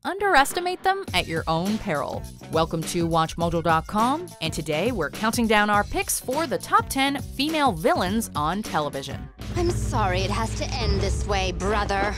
Underestimate them at your own peril. Welcome to WatchMojo.com, and today we're counting down our picks for the top 10 female villains on television. I'm sorry it has to end this way, brother.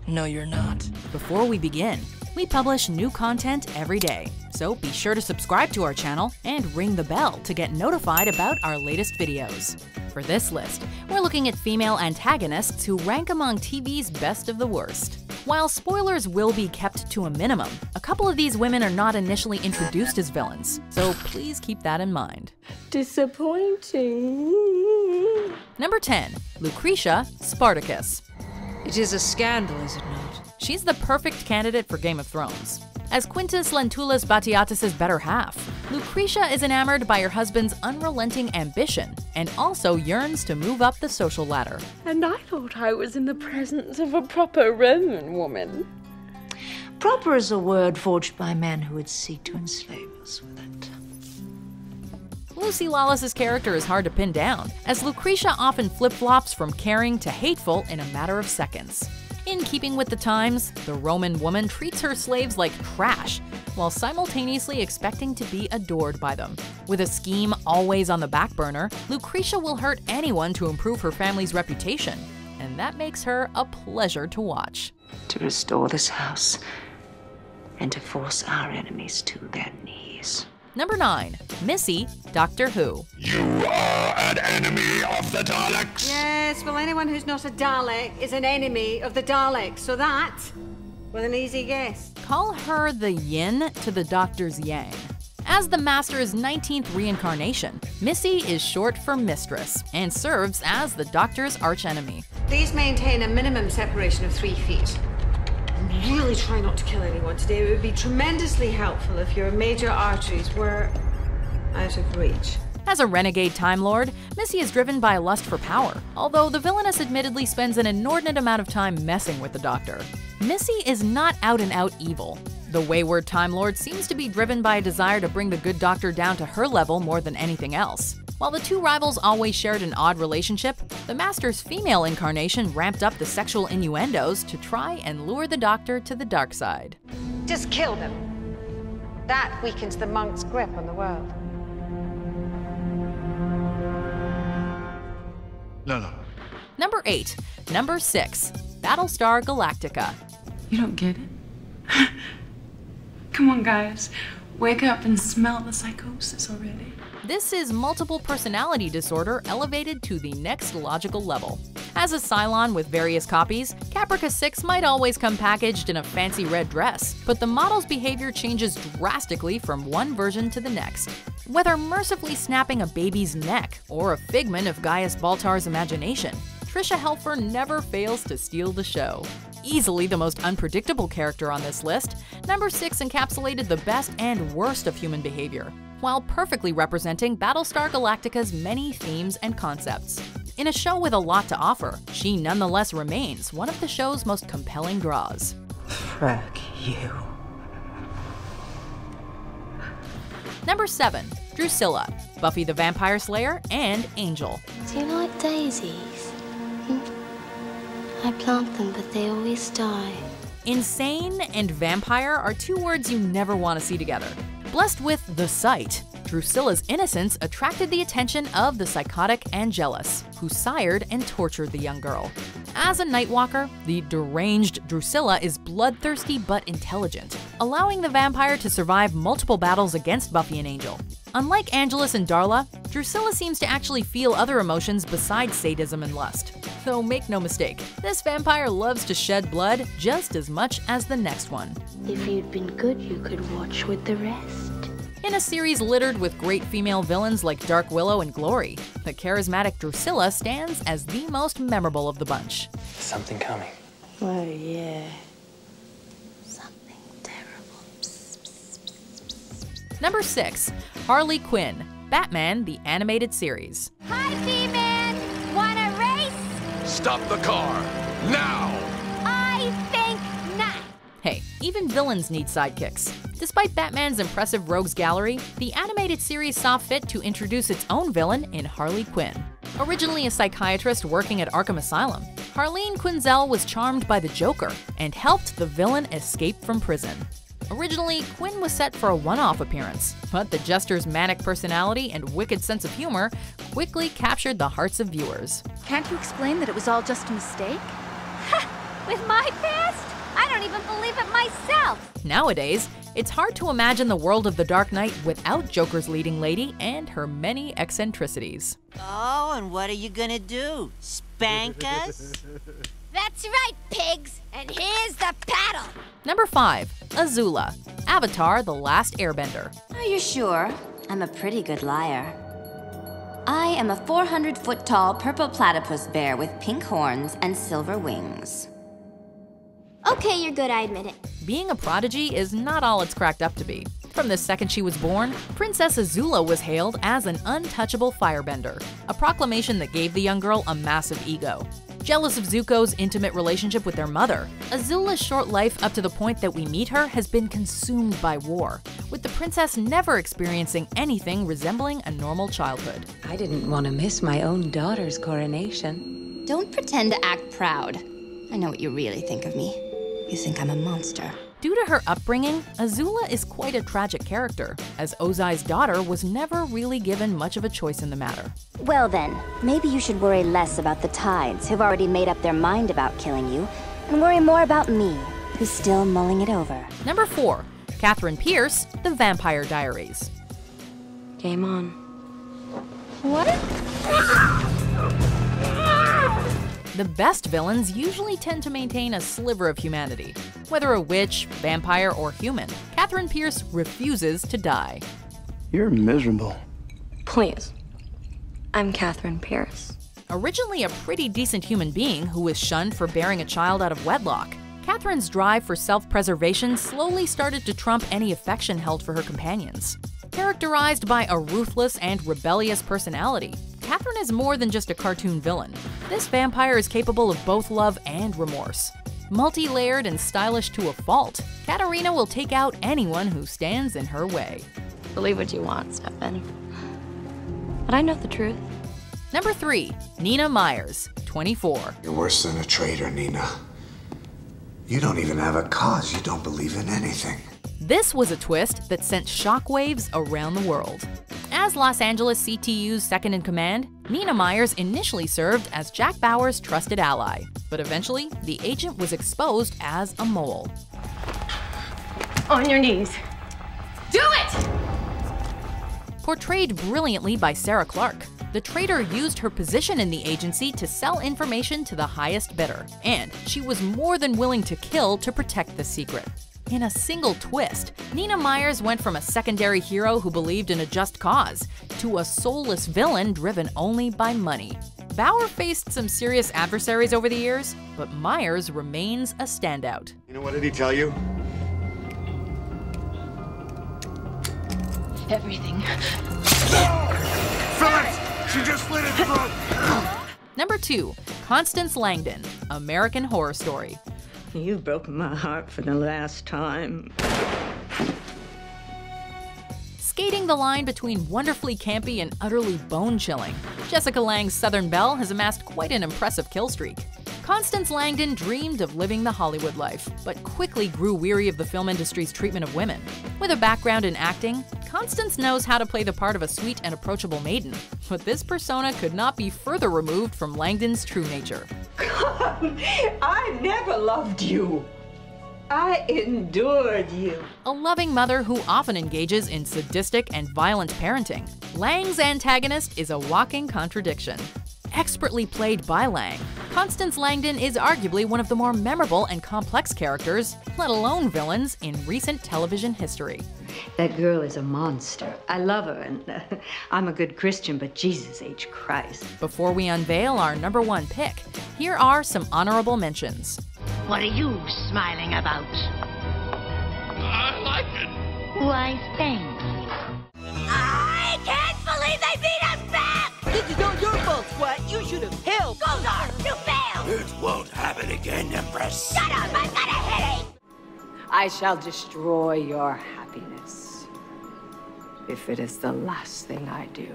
No, you're not. Before we begin, we publish new content every day, so be sure to subscribe to our channel and ring the bell to get notified about our latest videos. For this list, we're looking at female antagonists who rank among TV's best of the worst. While spoilers will be kept to a minimum, a couple of these women are not initially introduced as villains, so please keep that in mind. Disappointing. Number 10. Lucretia Spartacus. It is a scandal, is it not? She's the perfect candidate for Game of Thrones. As Quintus Lentulus Batiatus' better half, Lucretia is enamored by her husband's unrelenting ambition and also yearns to move up the social ladder. And I thought I was in the presence of a proper Roman woman. Proper is a word forged by men who would seek to enslave us with it. Lucy Lawless's character is hard to pin down, as Lucretia often flip-flops from caring to hateful in a matter of seconds. In keeping with the times, the Roman woman treats her slaves like trash, while simultaneously expecting to be adored by them. With a scheme always on the back burner, Lucretia will hurt anyone to improve her family's reputation, and that makes her a pleasure to watch. To restore this house and to force our enemies to their knees. Number 9. Missy, Doctor Who. You are an enemy of the Daleks! Yes, well, anyone who's not a Dalek is an enemy of the Daleks, so that was an easy guess. Call her the yin to the Doctor's yang. As the Master's 19th reincarnation, Missy is short for mistress and serves as the Doctor's archenemy. Please maintain a minimum separation of 3 feet. I'm really trying not to kill anyone today. It would be tremendously helpful if your major arteries were out of reach. As a renegade Time Lord, Missy is driven by a lust for power, although the villainess admittedly spends an inordinate amount of time messing with the Doctor. Missy is not out-and-out evil. The wayward Time Lord seems to be driven by a desire to bring the good Doctor down to her level more than anything else. While the two rivals always shared an odd relationship, the Master's female incarnation ramped up the sexual innuendos to try and lure the Doctor to the dark side. Just kill them. That weakens the monk's grip on the world. No. Number 8. Number 6. Battlestar Galactica. You don't get it? Come on, guys. Wake up and smell the psychosis already. This is multiple personality disorder elevated to the next logical level. As a Cylon with various copies, Caprica 6 might always come packaged in a fancy red dress, but the model's behavior changes drastically from one version to the next. Whether mercifully snapping a baby's neck or a figment of Gaius Baltar's imagination, Tricia Helfer never fails to steal the show. Easily the most unpredictable character on this list, number 6 encapsulated the best and worst of human behavior, while perfectly representing Battlestar Galactica's many themes and concepts. In a show with a lot to offer, she nonetheless remains one of the show's most compelling draws. Fuck you. Number 7. Drusilla, Buffy the Vampire Slayer, and Angel. Do you like daisies? I plant them, but they always die. Insane and vampire are two words you never want to see together. Blessed with the sight, Drusilla's innocence attracted the attention of the psychotic Angelus, who sired and tortured the young girl. As a Nightwalker, the deranged Drusilla is bloodthirsty but intelligent, allowing the vampire to survive multiple battles against Buffy and Angel. Unlike Angelus and Darla, Drusilla seems to actually feel other emotions besides sadism and lust. Though make no mistake, this vampire loves to shed blood just as much as the next one. If you'd been good, you could watch with the rest. In a series littered with great female villains like Dark Willow and Glory, the charismatic Drusilla stands as the most memorable of the bunch. Something coming. Oh, yeah. Something terrible. Psst, psst, psst, psst. Number 6. Harley Quinn, Batman the Animated Series. Hi, P-Man! Wanna race? Stop the car! Now! I think not. Hey, even villains need sidekicks. Despite Batman's impressive rogues gallery, the animated series saw fit to introduce its own villain in Harley Quinn. Originally a psychiatrist working at Arkham Asylum, Harleen Quinzel was charmed by the Joker and helped the villain escape from prison. Originally, Quinn was set for a one-off appearance, but the Jester's manic personality and wicked sense of humor quickly captured the hearts of viewers. Can't you explain that it was all just a mistake? With my past? I don't even believe it myself. Nowadays, it's hard to imagine the world of The Dark Knight without Joker's leading lady and her many eccentricities. Oh, and what are you gonna do? Spank us? That's right, pigs. And here's the paddle. Number 5. Azula, Avatar: The Last Airbender. Are you sure? I'm a pretty good liar. I am a 400-foot-tall purple platypus bear with pink horns and silver wings. Okay, you're good, I admit it. Being a prodigy is not all it's cracked up to be. From the second she was born, Princess Azula was hailed as an untouchable firebender, a proclamation that gave the young girl a massive ego. Jealous of Zuko's intimate relationship with their mother, Azula's short life up to the point that we meet her has been consumed by war, with the princess never experiencing anything resembling a normal childhood. I didn't want to miss my own daughter's coronation. Don't pretend to act proud. I know what you really think of me. You think I'm a monster. Due to her upbringing, Azula is quite a tragic character, as Ozai's daughter was never really given much of a choice in the matter. Well then, maybe you should worry less about the Tides, who've already made up their mind about killing you, and worry more about me, who's still mulling it over. Number 4. Catherine Pierce, The Vampire Diaries. Game on. What? The best villains usually tend to maintain a sliver of humanity. Whether a witch, vampire, or human, Catherine Pierce refuses to die. You're miserable. Please. I'm Catherine Pierce. Originally a pretty decent human being who was shunned for bearing a child out of wedlock, Catherine's drive for self-preservation slowly started to trump any affection held for her companions. Characterized by a ruthless and rebellious personality, Catherine is more than just a cartoon villain. This vampire is capable of both love and remorse. Multi-layered and stylish to a fault, Katarina will take out anyone who stands in her way. Believe what you want, Stefan. But I know the truth. Number 3. Nina Myers, 24. You're worse than a traitor, Nina. You don't even have a cause. You don't believe in anything. This was a twist that sent shockwaves around the world. As Los Angeles CTU's second-in-command, Nina Myers initially served as Jack Bauer's trusted ally, but eventually, the agent was exposed as a mole. On your knees. Do it! Portrayed brilliantly by Sarah Clark, the traitor used her position in the agency to sell information to the highest bidder, and she was more than willing to kill to protect the secret. In a single twist, Nina Myers went from a secondary hero who believed in a just cause to a soulless villain driven only by money. Bauer faced some serious adversaries over the years, but Myers remains a standout. You know, what did he tell you? Everything. Phillips! She just slit his throat! Number 2. Constance Langdon, American Horror Story. You've broken my heart for the last time. Skating the line between wonderfully campy and utterly bone-chilling, Jessica Lange's Southern Belle has amassed quite an impressive kill streak. Constance Langdon dreamed of living the Hollywood life, but quickly grew weary of the film industry's treatment of women. With a background in acting, Constance knows how to play the part of a sweet and approachable maiden, but this persona could not be further removed from Langdon's true nature. God, I never loved you. I endured you. A loving mother who often engages in sadistic and violent parenting, Lange's antagonist is a walking contradiction. Expertly played by Lange, Constance Langdon is arguably one of the more memorable and complex characters, let alone villains, in recent television history. That girl is a monster. I love her, and I'm a good Christian, but Jesus H. Christ. Before we unveil our number 1 pick, here are some honorable mentions. What are you smiling about? I like it. Why, thanks. I can't believe they beat us back! This is not your fault, Squat. You should have helped. Goldar, you failed! It won't happen again, Empress. Shut up, I've got a headache! I shall destroy your happiness, if it is the last thing I do.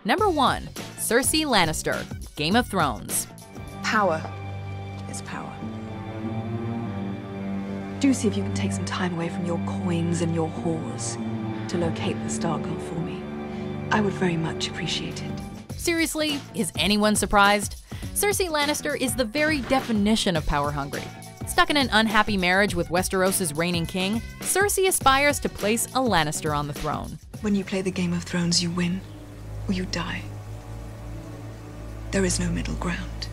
Number 1. Cersei Lannister, Game of Thrones. Power is power. Do see if you can take some time away from your coins and your whores to locate the Stargirl for me. I would very much appreciate it. Seriously, is anyone surprised? Cersei Lannister is the very definition of power hungry. Stuck in an unhappy marriage with Westeros' reigning king, Cersei aspires to place a Lannister on the throne. When you play the Game of Thrones, you win or you die. There is no middle ground.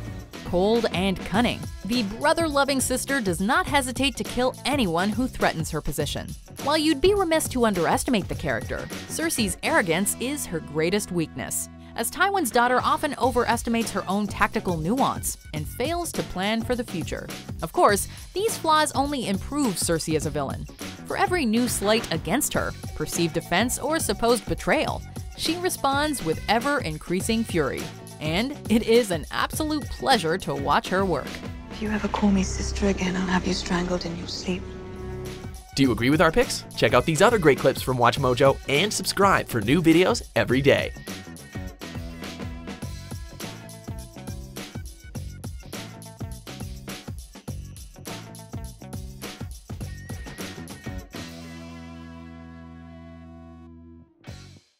Cold and cunning, the brother-loving sister does not hesitate to kill anyone who threatens her position. While you'd be remiss to underestimate the character, Cersei's arrogance is her greatest weakness, as Tywin's daughter often overestimates her own tactical nuance and fails to plan for the future. Of course, these flaws only improve Cersei as a villain. For every new slight against her, perceived offense or supposed betrayal, she responds with ever-increasing fury. And it is an absolute pleasure to watch her work. If you ever call me sister again, I'll have you strangled in your sleep. Do you agree with our picks? Check out these other great clips from WatchMojo and subscribe for new videos every day.